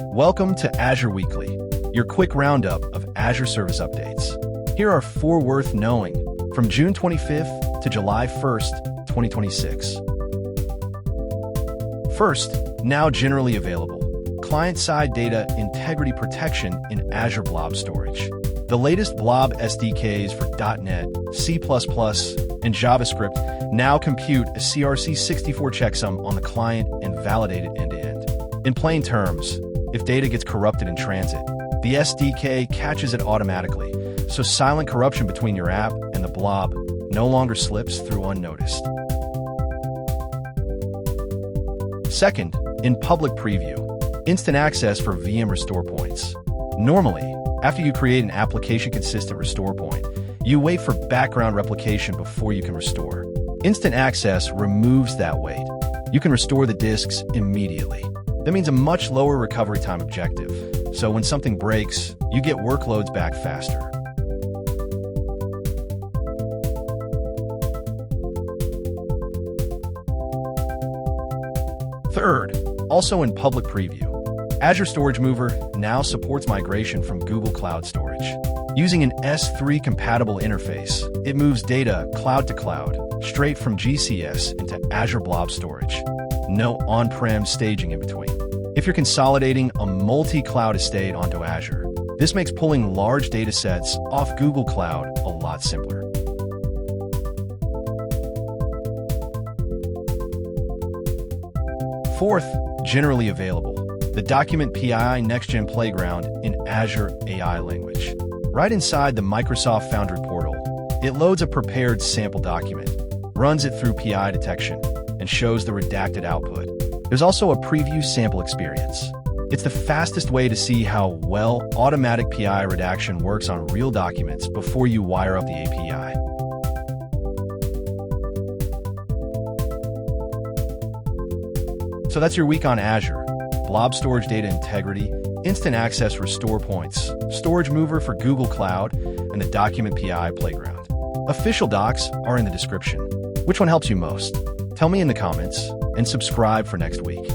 Welcome to Azure Weekly, your quick roundup of Azure service updates. Here are 4 worth knowing from June 25th to July 1st, 2026. First, now generally available, client-side data integrity protection in Azure Blob Storage. The latest Blob SDKs for .NET, C++, and JavaScript now compute a CRC64 checksum on the client and validate it end-to-end. In plain terms, if data gets corrupted in transit, the SDK catches it automatically, so silent corruption between your app and the blob no longer slips through unnoticed. Second, in public preview, instant access for VM restore points. Normally, after you create an application-consistent restore point, you wait for background replication before you can restore. Instant access removes that wait. You can restore the disks immediately. That means a much lower recovery time objective, so when something breaks, you get workloads back faster. Third, also in public preview, Azure Storage Mover now supports migration from Google Cloud Storage. Using an S3 compatible interface, it moves data cloud to cloud, straight from GCS into Azure Blob Storage. No on-prem staging in between. If you're consolidating a multi-cloud estate onto Azure, this makes pulling large data sets off Google Cloud a lot simpler. Fourth, generally available, the document PII NextGen Playground in Azure AI language. Right inside the Microsoft Foundry portal, it loads a prepared sample document, runs it through PI detection, and shows the redacted output. There's also a preview sample experience. It's the fastest way to see how well automatic PI redaction works on real documents before you wire up the API. So that's your week on Azure. Blob Storage Data Integrity, Instant Access Restore Points, Storage Mover for Google Cloud, and the Document PI Playground. Official docs are in the description. Which one helps you most? Tell me in the comments, and subscribe for next week.